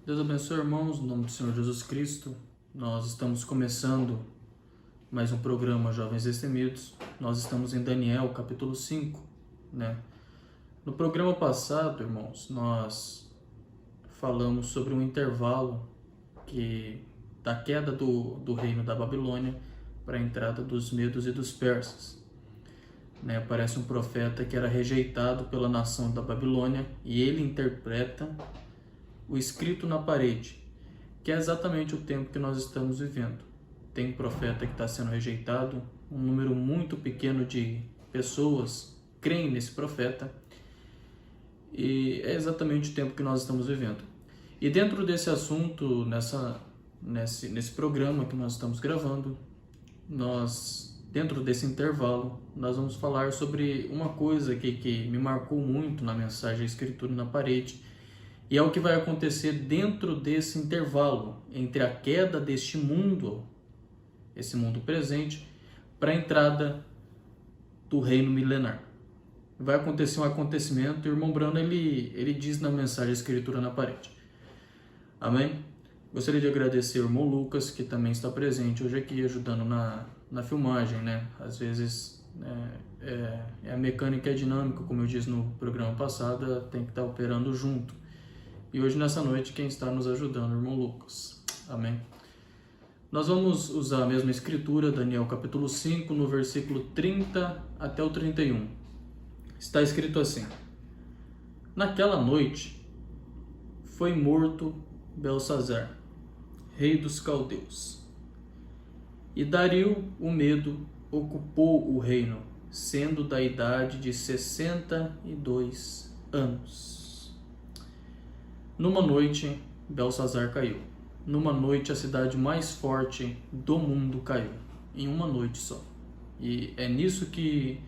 Deus abençoe, irmãos, no nome do Senhor Jesus Cristo. Nós estamos começando mais um programa Jovens Destemidos. Nós estamos em Daniel, capítulo 5, né? No programa passado, irmãos, nós falamos sobre um intervalo da queda do reino da Babilônia para a entrada dos medos e dos persas. Né? Aparece um profeta que era rejeitado pela nação da Babilônia e ele interpreta o escrito na parede, que é exatamente o tempo que nós estamos vivendo. Tem um profeta que está sendo rejeitado, um número muito pequeno de pessoas creem nesse profeta, e é exatamente o tempo que nós estamos vivendo. E dentro desse assunto, nesse programa que nós estamos gravando, dentro desse intervalo, nós vamos falar sobre uma coisa que me marcou muito na mensagem Escritura na Parede, e é o que vai acontecer dentro desse intervalo entre a queda deste mundo, esse mundo presente, para a entrada do reino milenar. Vai acontecer um acontecimento, e o irmão Brano ele diz na mensagem Escritura na Parede. Amém? Gostaria de agradecer o irmão Lucas, que também está presente hoje aqui, ajudando na filmagem, né? Às vezes a mecânica é dinâmica, como eu disse no programa passado, tem que estar operando junto. E hoje, nessa noite, quem está nos ajudando é o irmão Lucas. Amém? Nós vamos usar a mesma escritura, Daniel capítulo 5, no versículo 30 até o 31. Está escrito assim: Naquela noite foi morto Belsazar, rei dos caldeus. E Dario, o Medo, ocupou o reino, sendo da idade de 62 anos. Numa noite, Belsazar caiu. Numa noite, a cidade mais forte do mundo caiu. Em uma noite só. E é nisso que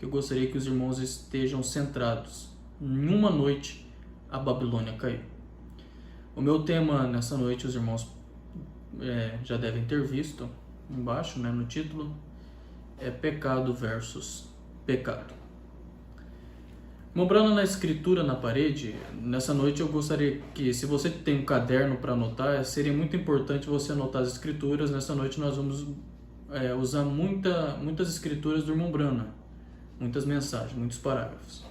eu gostaria que os irmãos estejam centrados. Em uma noite, a Babilônia caiu. O meu tema nessa noite, os irmãos já devem ter visto embaixo, né, no título, é pecado versus pecado. Lembrando na escritura na parede, nessa noite eu gostaria que, se você tem um caderno para anotar, seria muito importante você anotar as escrituras. Nessa noite nós vamos usar muitas escrituras do irmão Brana, muitas mensagens, muitos parágrafos.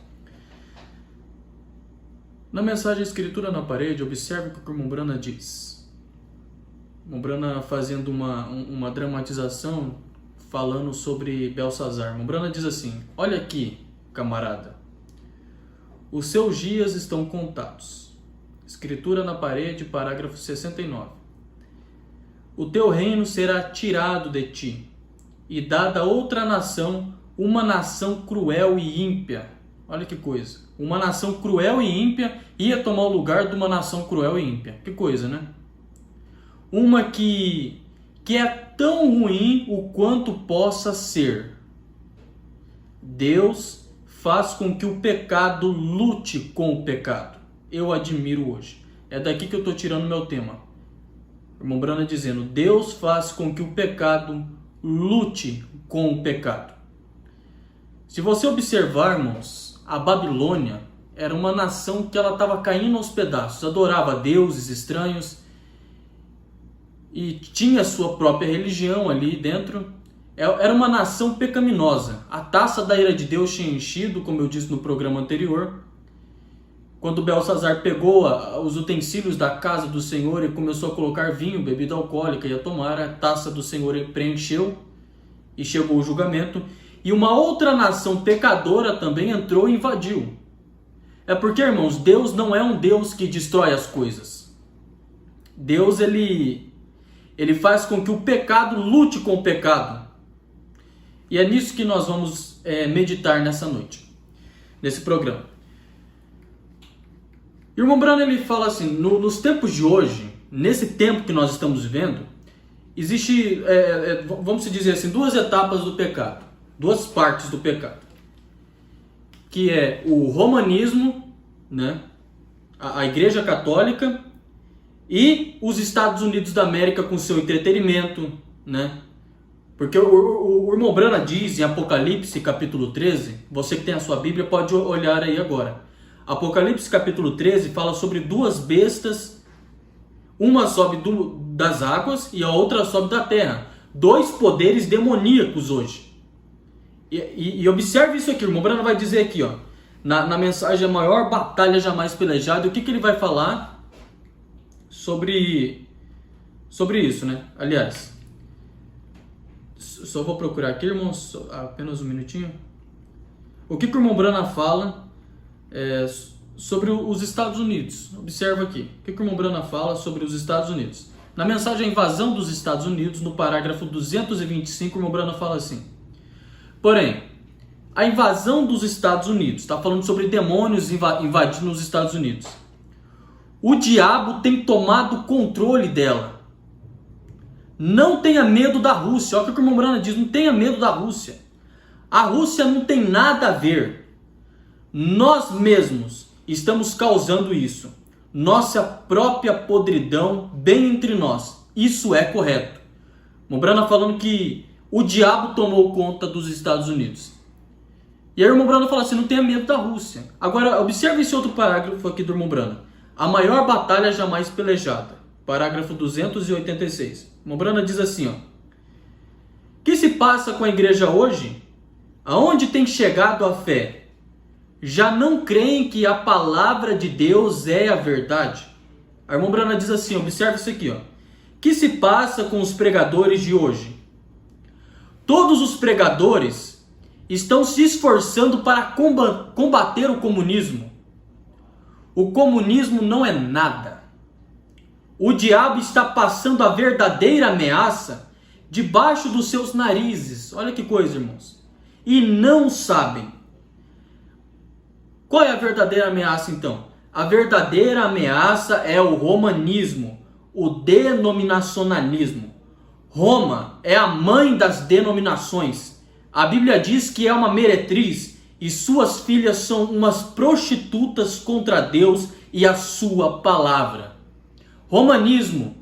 Na mensagem Escritura na Parede, observe o que o irmão Brana diz. O irmão Brana fazendo uma dramatização, falando sobre Belsazar. O irmão Brana diz assim: olha aqui, camarada, os seus dias estão contados. Escritura na Parede, parágrafo 69. O teu reino será tirado de ti, e dada a outra nação, uma nação cruel e ímpia. Olha que coisa. Uma nação cruel e ímpia ia tomar o lugar de uma nação cruel e ímpia. Que coisa, né? Uma que é tão ruim o quanto possa ser. Deus faz com que o pecado lute com o pecado. Eu admiro hoje. É daqui que eu estou tirando meu tema. O irmão Brana dizendo: Deus faz com que o pecado lute com o pecado. Se você observar, irmãos, a Babilônia era uma nação que ela estava caindo aos pedaços. Adorava deuses estranhos e tinha sua própria religião ali dentro. Era uma nação pecaminosa. A taça da ira de Deus tinha enchido, como eu disse no programa anterior. Quando Belsazar pegou os utensílios da casa do Senhor e começou a colocar vinho, bebida alcoólica e a tomar, a taça do Senhor preencheu e chegou o julgamento. E uma outra nação pecadora também entrou e invadiu. É porque, irmãos, Deus não é um Deus que destrói as coisas. Deus, ele faz com que o pecado lute com o pecado. E é nisso que nós vamos meditar nessa noite, nesse programa. O irmão Brana, ele fala assim: nos tempos de hoje, nesse tempo que nós estamos vivendo, existe, vamos dizer assim, duas etapas do pecado, duas partes do pecado, que é o romanismo, né, a Igreja Católica, e os Estados Unidos da América com seu entretenimento, né? Porque o irmão Brana diz em Apocalipse capítulo 13, você que tem a sua Bíblia pode olhar aí agora. Apocalipse capítulo 13 fala sobre duas bestas Uma sobe das águas e a outra sobe da terra. Dois poderes demoníacos hoje. E observe isso aqui, o irmão Brana vai dizer aqui, ó, na mensagem A Maior Batalha Jamais Pelejada, o que ele vai falar sobre isso, né? Aliás, só vou procurar aqui, irmãos, apenas um minutinho. O que o irmão Brana fala sobre os Estados Unidos? Observa aqui, o que o irmão Brana fala sobre os Estados Unidos. Na mensagem A Invasão dos Estados Unidos, no parágrafo 225, o irmão Brana fala assim: porém, a invasão dos Estados Unidos, está falando sobre demônios invadindo os Estados Unidos. O diabo tem tomado controle dela. Não tenha medo da Rússia. Olha o que o irmão Brana diz, não tenha medo da Rússia. A Rússia não tem nada a ver. Nós mesmos estamos causando isso. Nossa própria podridão bem entre nós. Isso é correto. O irmão Brana falando que o diabo tomou conta dos Estados Unidos. E aí o irmão Brana fala assim, não tenha medo da Rússia. Agora, observe esse outro parágrafo aqui do irmão Brana. A maior batalha jamais pelejada. Parágrafo 286. O irmão Brana diz assim, ó: o que se passa com a igreja hoje? Aonde tem chegado a fé? Já não creem que a palavra de Deus é a verdade? A irmã Brana diz assim, observe isso aqui, ó. O que se passa com os pregadores de hoje? Todos os pregadores estão se esforçando para combater o comunismo. O comunismo não é nada. O diabo está passando a verdadeira ameaça debaixo dos seus narizes. Olha que coisa, irmãos. E não sabem. Qual é a verdadeira ameaça, então? A verdadeira ameaça é o romanismo, o denominacionalismo. Roma é a mãe das denominações. A Bíblia diz que é uma meretriz e suas filhas são umas prostitutas contra Deus e a sua palavra. Romanismo,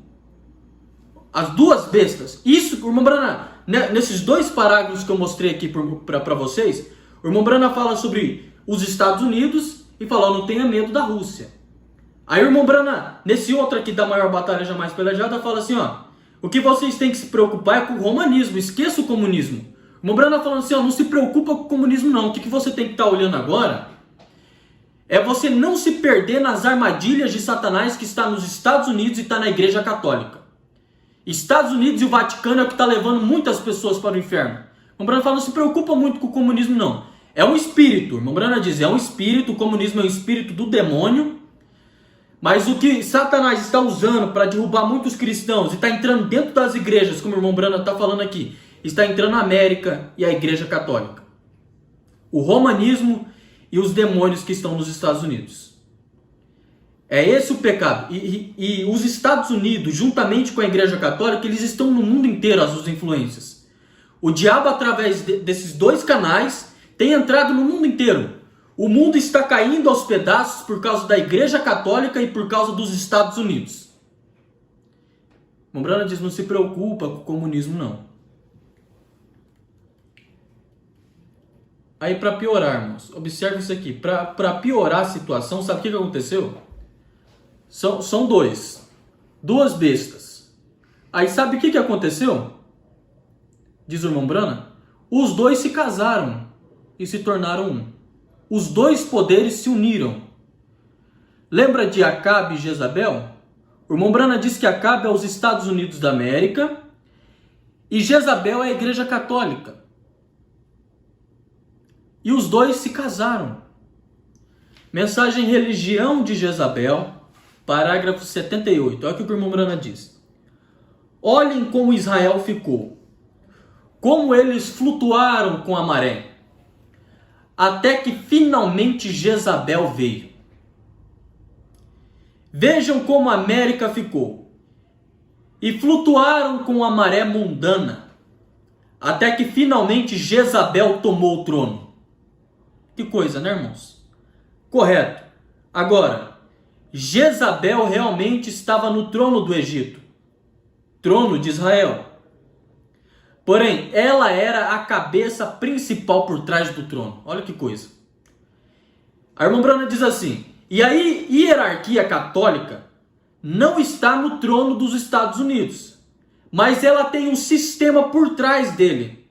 as duas bestas. Isso, irmão Brana, nesses dois parágrafos que eu mostrei aqui para vocês, o irmão Brana fala sobre os Estados Unidos e fala, não tenha medo da Rússia. Aí o irmão Brana, nesse outro aqui da maior batalha jamais pelejada, fala assim, ó, o que vocês têm que se preocupar é com o romanismo, esqueça o comunismo. O irmão Brana falando assim, ó, não se preocupa com o comunismo não, o que você tem que estar olhando agora é você não se perder nas armadilhas de Satanás que está nos Estados Unidos e está na Igreja Católica. Estados Unidos e o Vaticano é o que está levando muitas pessoas para o inferno. O irmão Brana fala, não se preocupa muito com o comunismo não. É um espírito, o irmão Brana diz, é um espírito, o comunismo é um espírito do demônio, mas o que Satanás está usando para derrubar muitos cristãos e está entrando dentro das igrejas, como o irmão Brana está falando aqui, está entrando na América e a Igreja Católica. O romanismo e os demônios que estão nos Estados Unidos. É esse o pecado. E os Estados Unidos, juntamente com a Igreja Católica, eles estão no mundo inteiro, as suas influências. O diabo, através desses dois canais, tem entrado no mundo inteiro. O mundo está caindo aos pedaços por causa da Igreja Católica e por causa dos Estados Unidos. O Brana diz, não se preocupa com o comunismo não. Aí para piorar, irmãos, observe isso aqui. Para piorar a situação, sabe o que aconteceu? São duas bestas. Aí sabe o que aconteceu? Diz o irmão Brana. Os dois se casaram e se tornaram um. Os dois poderes se uniram. Lembra de Acabe e Jezabel? O irmão Brana diz que Acabe é os Estados Unidos da América e Jezabel é a Igreja Católica. E os dois se casaram. Mensagem Religião de Jezabel, parágrafo 78. Olha o que o irmão Brana diz. Olhem como Israel ficou. Como eles flutuaram com a maré. Até que finalmente Jezabel veio. Vejam como a América ficou. E flutuaram com a maré mundana. Até que finalmente Jezabel tomou o trono. Que coisa, né, irmãos? Correto. Agora, Jezabel realmente estava no trono do Egito. Trono de Israel. Porém, ela era a cabeça principal por trás do trono. Olha que coisa. A irmã Brana diz assim, e a hierarquia católica não está no trono dos Estados Unidos, mas ela tem um sistema por trás dele,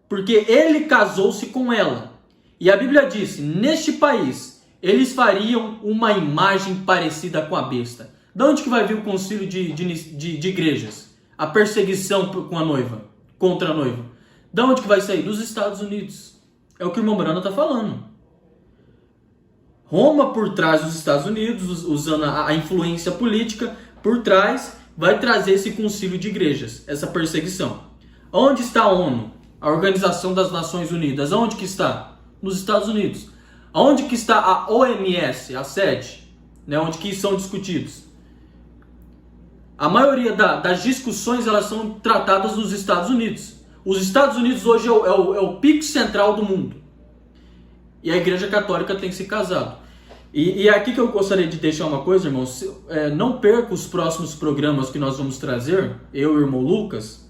porque ele casou-se com ela. E a Bíblia diz, neste país, eles fariam uma imagem parecida com a besta. De onde que vai vir o concílio de igrejas? A perseguição com a noiva, contra a noiva. De onde que vai sair? Dos Estados Unidos. É o que o irmão Brana está falando. Roma por trás dos Estados Unidos, usando a influência política por trás, vai trazer esse concílio de igrejas, essa perseguição. Onde está a ONU? A Organização das Nações Unidas. Onde que está? Nos Estados Unidos. Onde que está a OMS, a sede? Né, onde que são discutidos? A maioria das discussões elas são tratadas nos Estados Unidos. Os Estados Unidos hoje é o pico central do mundo. E a Igreja Católica tem se casado. E é aqui que eu gostaria de deixar uma coisa, irmãos. Não perca os próximos programas que nós vamos trazer, eu e o irmão Lucas,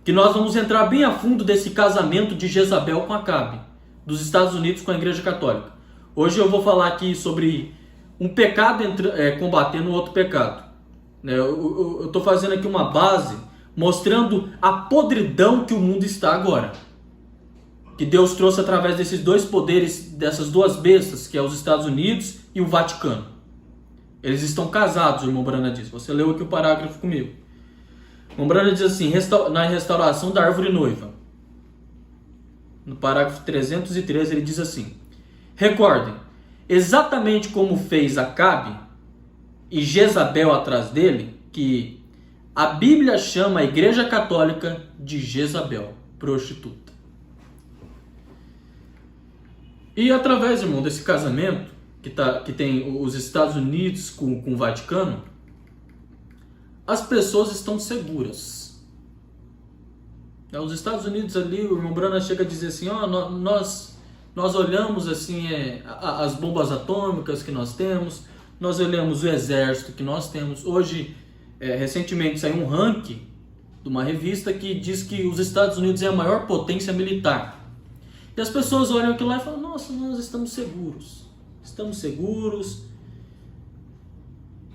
que nós vamos entrar bem a fundo desse casamento de Jezabel com Acabe, dos Estados Unidos com a Igreja Católica. Hoje eu vou falar aqui sobre um pecado combatendo outro pecado. Eu estou fazendo aqui uma base mostrando a podridão que o mundo está agora. Que Deus trouxe através desses dois poderes, dessas duas bestas, que é os Estados Unidos e o Vaticano. Eles estão casados, o irmão Brana diz. Você leu aqui o parágrafo comigo. O irmão Brana diz assim, na restauração da árvore noiva. No parágrafo 313 ele diz assim: recordem, exatamente como fez Acabe e Jezabel atrás dele, que a Bíblia chama a Igreja Católica de Jezabel, prostituta. E através, irmão, desse casamento que tem os Estados Unidos com o Vaticano, as pessoas estão seguras. Os Estados Unidos ali, o irmão Brana chega a dizer assim, nós olhamos assim as bombas atômicas que nós temos, nós olhamos o exército que nós temos. Hoje, recentemente saiu um ranking de uma revista que diz que os Estados Unidos é a maior potência militar. E as pessoas olham aquilo lá e falam, nossa, nós estamos seguros. Estamos seguros.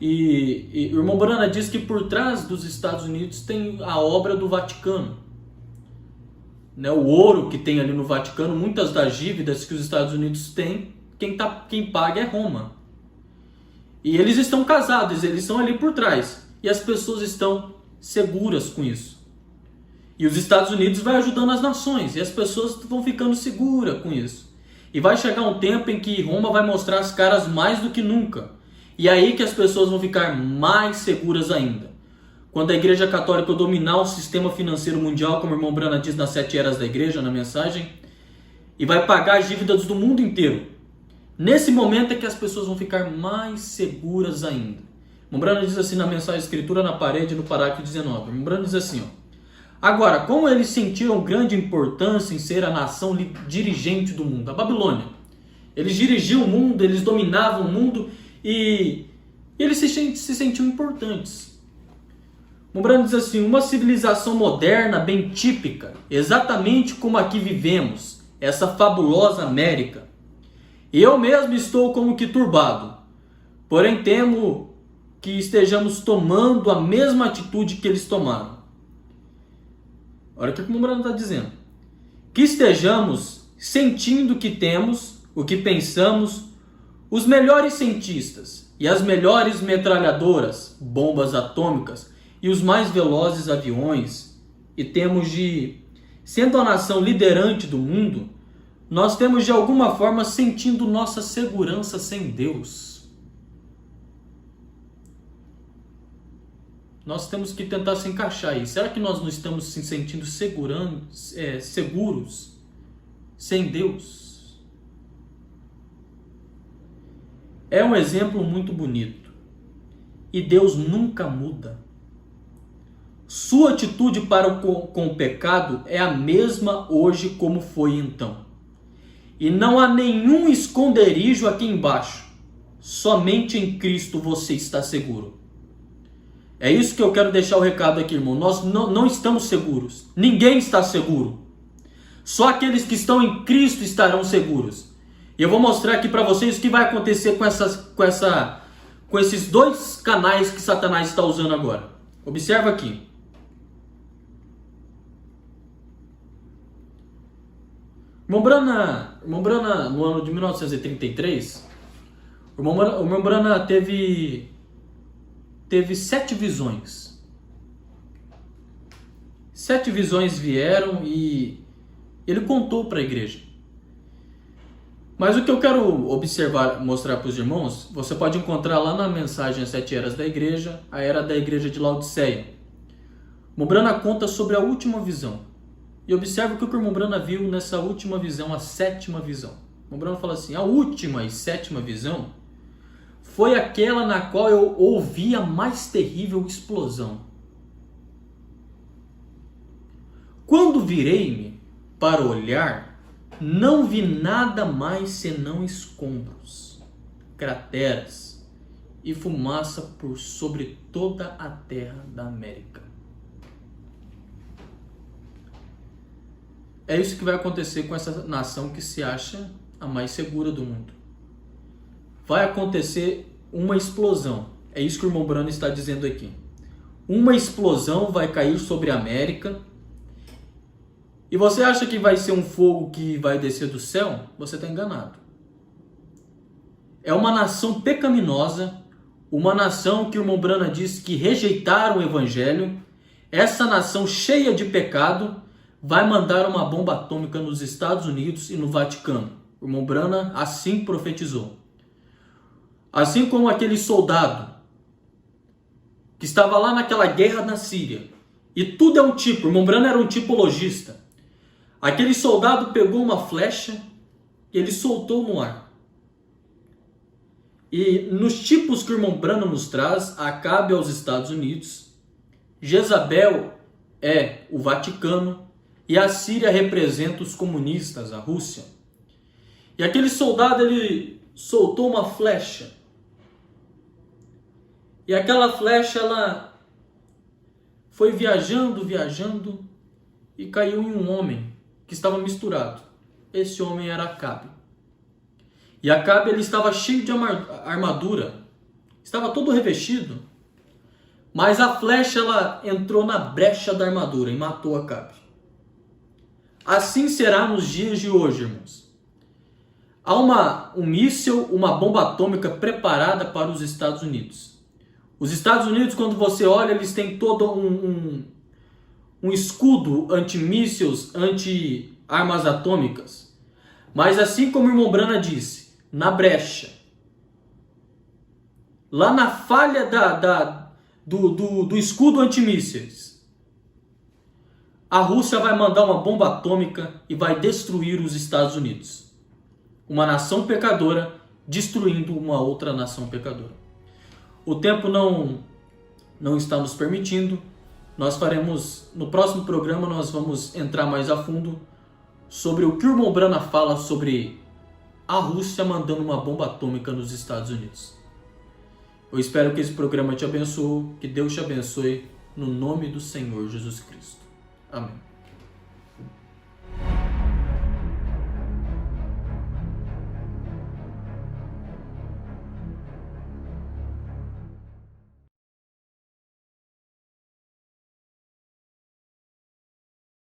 E o irmão Brana diz que por trás dos Estados Unidos tem a obra do Vaticano. O ouro que tem ali no Vaticano, muitas das dívidas que os Estados Unidos têm, quem paga é Roma. E eles estão casados, eles estão ali por trás. E as pessoas estão seguras com isso. E os Estados Unidos vai ajudando as nações. E as pessoas vão ficando seguras com isso. E vai chegar um tempo em que Roma vai mostrar as caras mais do que nunca. E é aí que as pessoas vão ficar mais seguras ainda. Quando a Igreja Católica dominar o sistema financeiro mundial, como o irmão Brana diz nas 7 eras da Igreja, na mensagem, e vai pagar as dívidas do mundo inteiro. Nesse momento é que as pessoas vão ficar mais seguras ainda. O irmão Brana diz assim na mensagem Escritura na Parede, no parágrafo 19. O irmão Brana diz assim, agora, como eles sentiram grande importância em ser a nação dirigente do mundo, a Babilônia. Eles dirigiam o mundo, eles dominavam o mundo e eles se sentiam importantes. O Brana diz assim, uma civilização moderna bem típica, exatamente como a que vivemos, essa fabulosa América. Eu mesmo estou como que turbado, porém temo que estejamos tomando a mesma atitude que eles tomaram. Olha o que o Brana está dizendo. Que estejamos sentindo o que temos, o que pensamos, os melhores cientistas e as melhores metralhadoras, bombas atômicas e os mais velozes aviões, e temos sendo a nação liderante do mundo, nós temos de alguma forma sentindo nossa segurança sem Deus. Nós temos que tentar se encaixar aí. Será que nós não estamos se sentindo seguros sem Deus? É um exemplo muito bonito. E Deus nunca muda. Sua atitude com o pecado é a mesma hoje como foi então. E não há nenhum esconderijo aqui embaixo. Somente em Cristo você está seguro. É isso que eu quero deixar o recado aqui, irmão. Nós não estamos seguros. Ninguém está seguro. Só aqueles que estão em Cristo estarão seguros. E eu vou mostrar aqui para vocês o que vai acontecer com com esses dois canais que Satanás está usando agora. Observa aqui. O irmão Brana, no ano de 1933, o irmão Brana teve 7 visões. 7 visões vieram e ele contou para a igreja. Mas o que eu quero observar, mostrar para os irmãos, você pode encontrar lá na mensagem As 7 Eras da Igreja, a Era da Igreja de Laodiceia. O irmão Brana conta sobre a última visão. E observe o que o irmão Brana viu nessa última visão, a 7ª visão. O irmão Brana fala assim: a última e 7ª visão foi aquela na qual eu ouvi a mais terrível explosão. Quando virei-me para olhar, não vi nada mais senão escombros, crateras e fumaça por sobre toda a terra da América. É isso que vai acontecer com essa nação que se acha a mais segura do mundo. Vai acontecer uma explosão. É isso que o irmão Brana está dizendo aqui. Uma explosão vai cair sobre a América. E você acha que vai ser um fogo que vai descer do céu? Você está enganado. É uma nação pecaminosa, uma nação que o irmão Brana diz que rejeitaram o evangelho. Essa nação cheia de pecado vai mandar uma bomba atômica nos Estados Unidos e no Vaticano. O irmão Brana assim profetizou. Assim como aquele soldado que estava lá naquela guerra na Síria. E tudo é um tipo, o irmão Brana era um tipologista. Aquele soldado pegou uma flecha e ele soltou no ar. E nos tipos que o irmão Brana nos traz, Acabe aos Estados Unidos, Jezabel é o Vaticano e a Síria representa os comunistas, a Rússia. E aquele soldado, ele soltou uma flecha. E aquela flecha, ela foi viajando e caiu em um homem que estava misturado. Esse homem era Acabe. E Acabe, ele estava cheio de armadura, estava todo revestido, mas a flecha, ela entrou na brecha da armadura e matou Acabe. Assim será nos dias de hoje, irmãos. Há um míssil, uma bomba atômica preparada para os Estados Unidos. Os Estados Unidos, quando você olha, eles têm todo um escudo anti-mísseis, anti-armas atômicas. Mas assim como o irmão Brana disse, na brecha, lá na falha do escudo anti-mísseis, a Rússia vai mandar uma bomba atômica e vai destruir os Estados Unidos. Uma nação pecadora destruindo uma outra nação pecadora. O tempo não está nos permitindo. Nós faremos, no próximo programa, nós vamos entrar mais a fundo sobre o que o irmão Brana fala sobre a Rússia mandando uma bomba atômica nos Estados Unidos. Eu espero que esse programa te abençoe, que Deus te abençoe, no nome do Senhor Jesus Cristo. Amém.